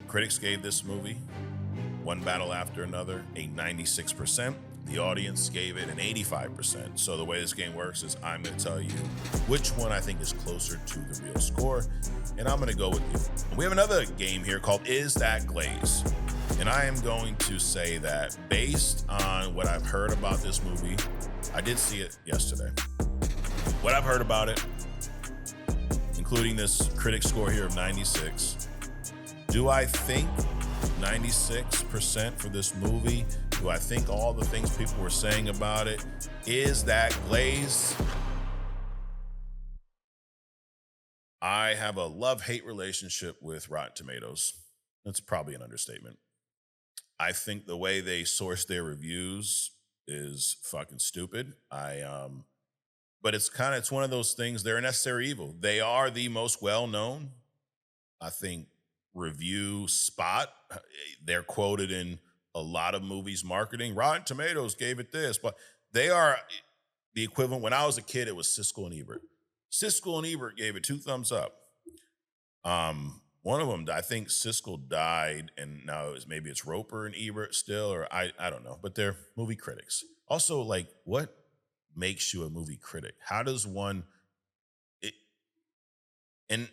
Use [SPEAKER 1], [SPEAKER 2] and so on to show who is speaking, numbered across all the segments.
[SPEAKER 1] Critics gave this movie, one battle after another, a 96%. The audience gave it an 85%. So the way this game works is I'm going to tell you which one I think is closer to the real score, and I'm going to go with you. We have another game here called Is That Glaze? And I am going to say that based on what I've heard about this movie, I did see it yesterday. What I've heard about it, including this critic score here of 96, do I think 96% for this movie? Do I think all the things people were saying about it is that glaze? I have a love-hate relationship with Rotten Tomatoes. That's probably an understatement. I think the way they source their reviews is fucking stupid. But it's one of those things. They're a necessary evil. They are the most well-known, I think, review spot. They're quoted in a lot of movies marketing. Rotten Tomatoes gave it this, but they are the equivalent. When I was a kid, it was Siskel and Ebert. Siskel and Ebert gave it 2 thumbs up. One of them, I think Siskel died, and now maybe it's Roper and Ebert still, or I don't know, but they're movie critics. Also, like, what makes you a movie critic? How does one?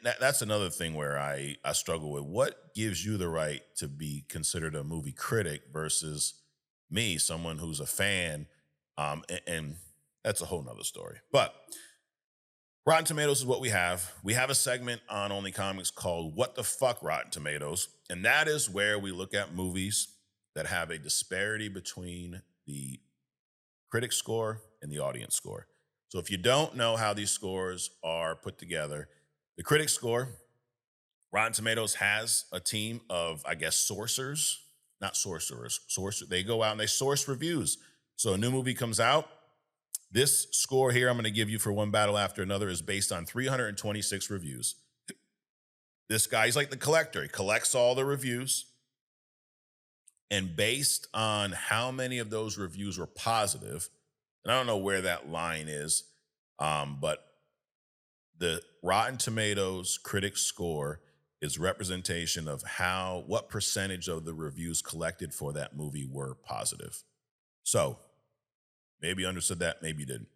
[SPEAKER 1] That's another thing where I struggle with. What gives you the right to be considered a movie critic versus me, someone who's a fan? And that's a whole nother story. But Rotten Tomatoes is what we have. We have a segment on Only Comics called What the Fuck Rotten Tomatoes? And that is where we look at movies that have a disparity between the critic score and the audience score. So if you don't know how these scores are put together, the critic score, Rotten Tomatoes has a team of, I guess, sourcers, not sorcerers. They go out and they source reviews. So a new movie comes out. This score here I'm going to give you for one battle after another is based on 326 reviews. This guy, he's like the collector. He collects all the reviews. And based on how many of those reviews were positive, and I don't know where that line is, but the Rotten Tomatoes critic score is representation of what percentage of the reviews collected for that movie were positive. So maybe you understood that, maybe you didn't.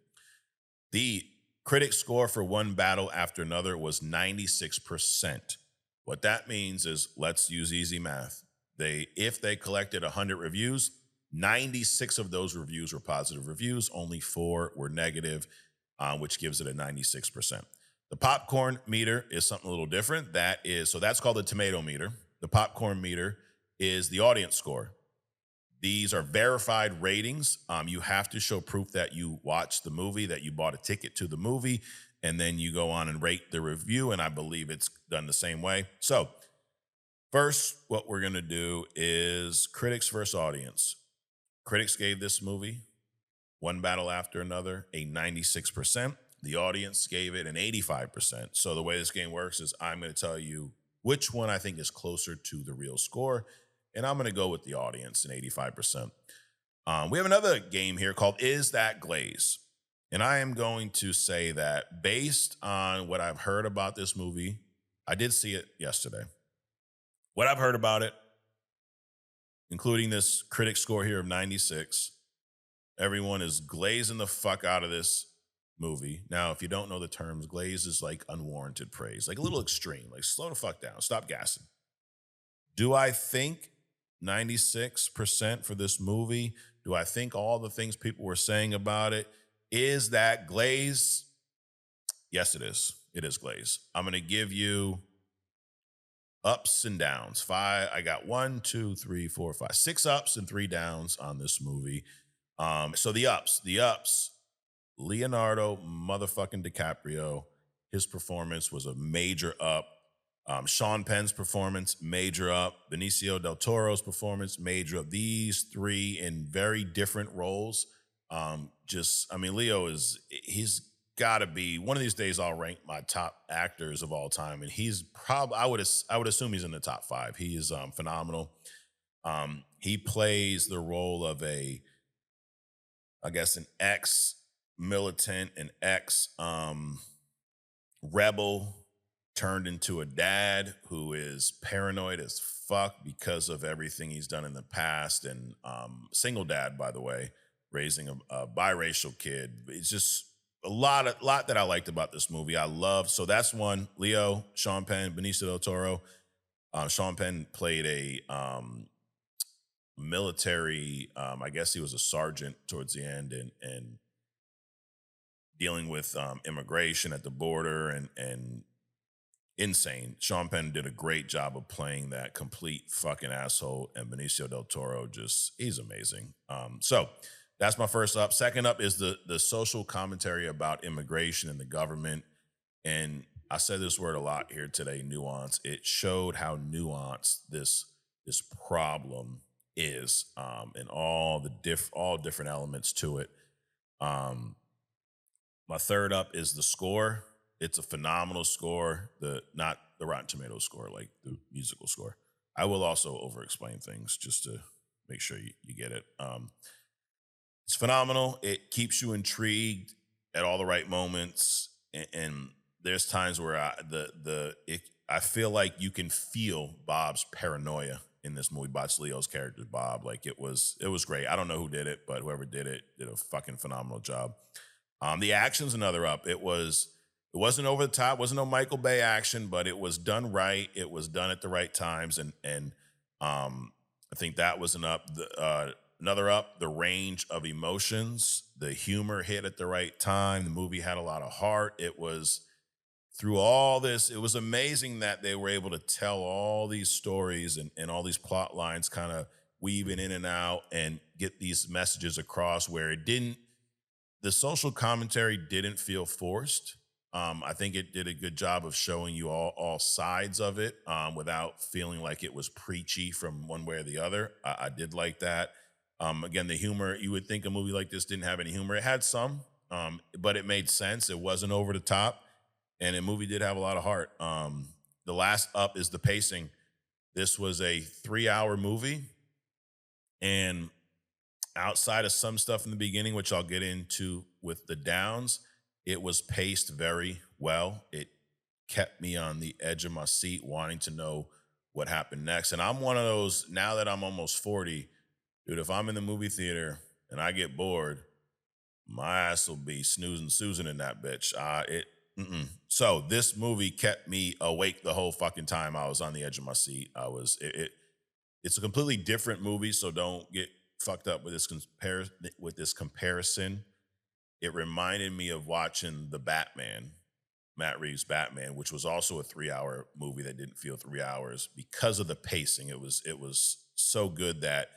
[SPEAKER 1] The critic score for one battle after another was 96%. What that means is, let's use easy math. If they collected 100 reviews, 96 of those reviews were positive reviews, only 4 were negative, which gives it a 96%. The popcorn meter is something a little different. So that's called the tomato meter. The popcorn meter is the audience score. These are verified ratings. You have to show proof that you watched the movie, that you bought a ticket to the movie, and then you go on and rate the review, and I believe it's done the same way. So first, what we're going to do is critics versus audience. Critics gave this movie, one battle after another, a 96%. The audience gave it an 85%. So the way this game works is I'm going to tell you which one I think is closer to the real score, and I'm going to go with the audience, an 85%. We have another game here called Is That Glaze? And I am going to say that based on what I've heard about this movie, I did see it yesterday. What I've heard about it, including this critic score here of 96, everyone is glazing the fuck out of this movie. Now, if you don't know the terms, glaze is like unwarranted praise, like a little extreme, like slow the fuck down, stop gassing. Do I think 96% for this movie? Do I think all the things people were saying about it is that glaze? Yes, it is. It is glaze. I'm going to give you ups and downs. I got 1, 2, 3, 4, 5, 6 ups and 3 downs on this movie. So the ups, Leonardo motherfucking DiCaprio, his performance was a major up. Sean Penn's performance, major up. Benicio del Toro's performance, major up. These 3 in very different roles. Leo he's got to be, one of these days I'll rank my top actors of all time, and he's probably, I would assume he's in the top 5. He is phenomenal. He plays the role of an ex-militant, an ex-rebel turned into a dad who is paranoid as fuck because of everything he's done in the past, and single dad, by the way, raising a biracial kid. It's just a lot that I liked about this movie. I love, so that's one. Leo, Sean Penn, Benicio del Toro. Sean Penn played a military. I guess he was a sergeant towards the end, and dealing with immigration at the border, and insane. Sean Penn did a great job of playing that complete fucking asshole, and Benicio del Toro just he's amazing. So that's my first up. Second up is the social commentary about immigration and the government. And I said this word a lot here today, nuance. It showed how nuanced this problem is, and all different elements to it. Um, my third up is the score. It's a phenomenal score. The Not the Rotten Tomatoes score, like the musical score. I will also over explain things just to make sure you get it. It's phenomenal. It keeps you intrigued at all the right moments, and there's times where I feel like you can feel Bob's paranoia in this movie. Bob's Leo's character, Bob. Like it was great. I don't know who did it, but whoever did it did a fucking phenomenal job. The action's another up. It wasn't over the top, wasn't no Michael Bay action, but it was done right. It was done at the right times, and I think that was another up. The range of emotions, the humor hit at the right time. The movie had a lot of heart. It was through all this. It was amazing that they were able to tell all these stories and all these plot lines, kind of weaving in and out, and get these messages across where it didn't the social commentary didn't feel forced. I think it did a good job of showing you all sides of it, without feeling like it was preachy from one way or the other. I did like that. Again, the humor, you would think a movie like this didn't have any humor. It had some, but it made sense. It wasn't over the top, and the movie did have a lot of heart. The last up is the pacing. This was a 3-hour movie, and outside of some stuff in the beginning, which I'll get into with the downs, it was paced very well. It kept me on the edge of my seat, wanting to know what happened next. And I'm one of those, now that I'm almost 40, dude, if I'm in the movie theater and I get bored, my ass will be snoozing Susan in that bitch. So this movie kept me awake the whole fucking time. I was on the edge of my seat. It's a completely different movie, so don't get fucked up with this comparison. It reminded me of watching the Batman, Matt Reeves' Batman, which was also a 3-hour movie that didn't feel 3 hours because of the pacing. It was so good that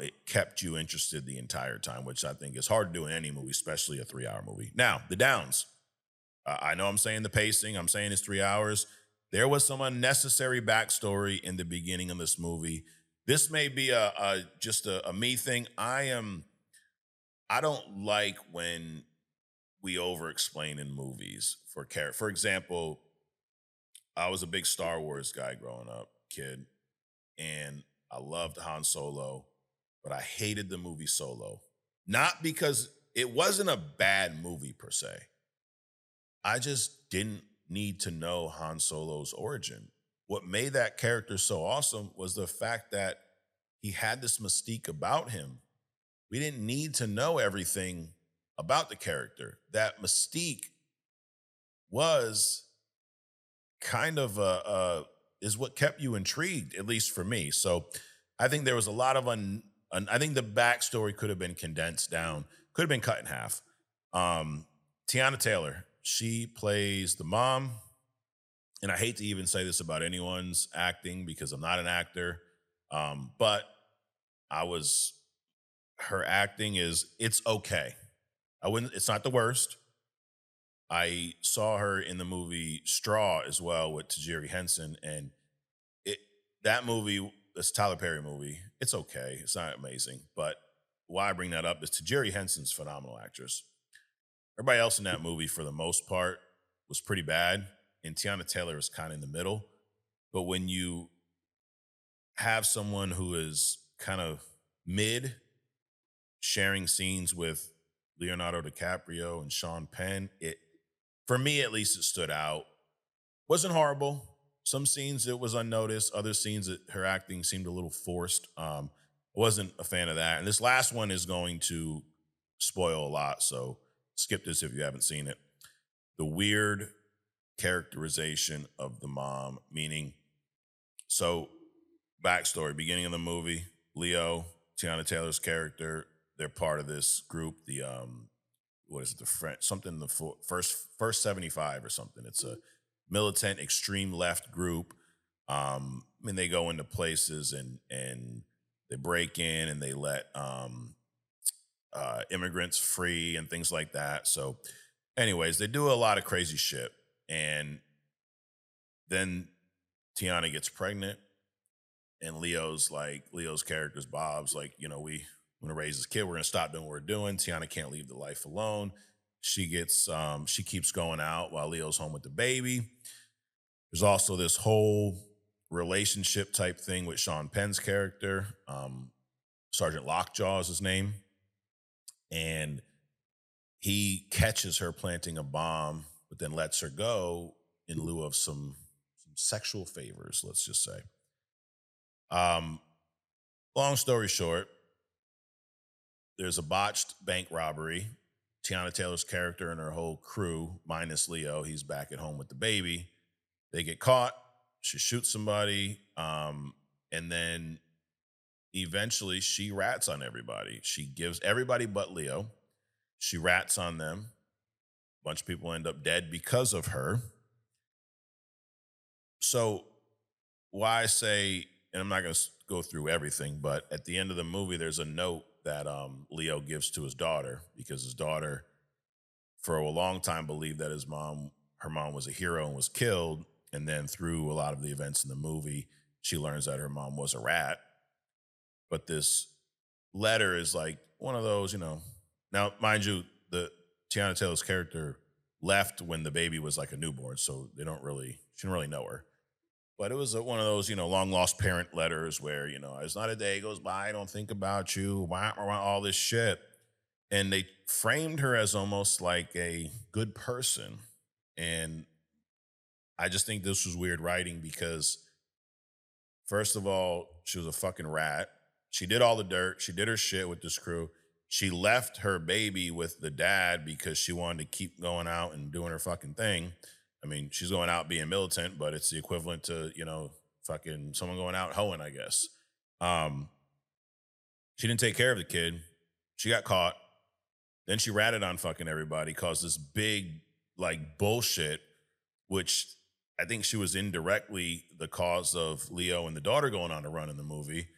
[SPEAKER 1] it kept you interested the entire time, which I think is hard to do in any movie, especially a 3-hour movie. Now, the downs. I know I'm saying the pacing, I'm saying it's 3 hours. There was some unnecessary backstory in the beginning of this movie. This may be just a me thing. I don't like when we over explain in movies for character. For example, I was a big Star Wars guy growing up, kid, and I loved Han Solo, but I hated the movie Solo. Not because it wasn't a bad movie per se. I just didn't need to know Han Solo's origin. What made that character so awesome was the fact that he had this mystique about him. We didn't need to know everything about the character. That mystique was kind of is what kept you intrigued, at least for me. So I think there was a lot of I think the backstory could have been condensed down, could have been cut in half. Tiana Taylor, she plays the mom, and I hate to even say this about anyone's acting because I'm not an actor, but I was her acting is it's okay. I wouldn't. It's not the worst. I saw her in the movie Straw as well with Tajiri Henson, and it that movie, this Tyler Perry movie, it's okay. It's not amazing, but why I bring that up is Tajiri Henson's a phenomenal actress. Everybody else in that movie, for the most part, was pretty bad, and Tiana Taylor is kind of in the middle. But when you have someone who is kind of mid, sharing scenes with Leonardo DiCaprio and Sean Penn, it for me at least it stood out. Wasn't horrible. Some scenes it was unnoticed. Other scenes that her acting seemed a little forced. Wasn't a fan of that. And this last one is going to spoil a lot, so skip this if you haven't seen it. The weird characterization of the mom, meaning, so backstory, beginning of the movie, Leo, Tiana Taylor's character, they're part of this group, the what is it, the French something, the first 75 or something. It's a militant extreme left group. I mean, they go into places and they break in and they let immigrants free and things like that. So, anyways, they do a lot of crazy shit. And then Tiana gets pregnant, and Leo's character's Bob's like, we want to raise this kid. We're gonna stop doing what we're doing. Tiana can't leave the life alone. She keeps going out while Leo's home with the baby. There's also this whole relationship type thing with Sean Penn's character. Sergeant Lockjaw is his name. And he catches her planting a bomb, but then lets her go in lieu of some sexual favors, let's just say. Long story short, there's a botched bank robbery. Tiana Taylor's character and her whole crew, minus Leo, he's back at home with the baby. They get caught. She shoots somebody. And then eventually she rats on everybody. She gives everybody but Leo. She rats on them. A bunch of people end up dead because of her. So why I say, and I'm not going to go through everything, but at the end of the movie, there's a note that Leo gives to his daughter, because his daughter, for a long time, believed that her mom was a hero and was killed. And then through a lot of the events in the movie, she learns that her mom was a rat. But this letter is like one of those, Now, mind you, the Tiana Taylor's character left when the baby was like a newborn, so she didn't really know her. But it was one of those, long lost parent letters where, it's not a day goes by, I don't think about you, all this shit. And they framed her as almost like a good person. And I just think this was weird writing because, first of all, she was a fucking rat. She did all the dirt. She did her shit with this crew. She left her baby with the dad because she wanted to keep going out and doing her fucking thing. I mean, she's going out being militant, but it's the equivalent to, fucking someone going out hoeing, I guess. She didn't take care of the kid. She got caught. Then she ratted on fucking everybody, caused this big, bullshit, which I think she was indirectly the cause of Leo and the daughter going on a run in the movie.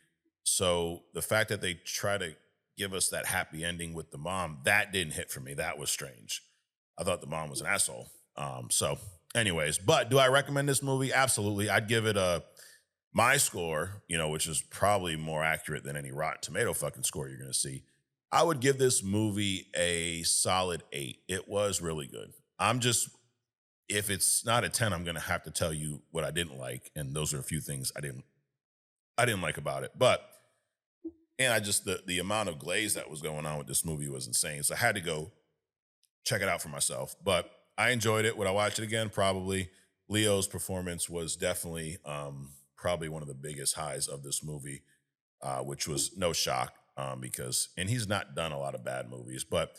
[SPEAKER 1] So the fact that they try to give us that happy ending with the mom, that didn't hit for me. That was strange. I thought the mom was an asshole. So anyways, but do I recommend this movie? Absolutely. I'd give it my score, which is probably more accurate than any Rotten Tomato fucking score you're going to see. I would give this movie a solid 8. It was really good. If it's not a 10, I'm going to have to tell you what I didn't like. And those are a few things I didn't like about it. But, and the amount of glaze that was going on with this movie was insane. So I had to go check it out for myself. But I enjoyed it. Would I watch it again? Probably. Leo's performance was definitely probably one of the biggest highs of this movie, which was no shock and he's not done a lot of bad movies, but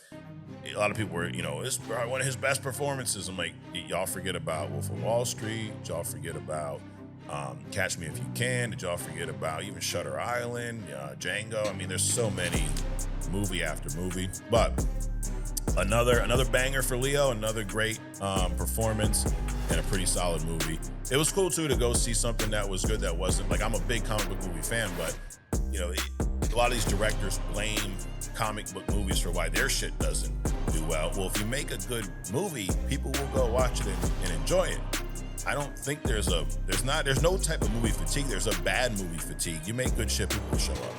[SPEAKER 1] a lot of people were, this is probably one of his best performances. I'm like, y'all forget about Wolf of Wall Street? Did y'all forget about Catch Me If You Can? Did y'all forget about even Shutter Island, Django? I mean, there's so many movie after movie, but another banger for Leo, another great performance, and a pretty solid movie. It was cool too to go see something that was good that wasn't I'm a big comic book movie fan, but a lot of these directors blame comic book movies for why their shit doesn't do well. Well, if you make a good movie, people will go watch it and enjoy it. I don't think there's no type of movie fatigue. There's a bad movie fatigue. You make good shit, people will show up.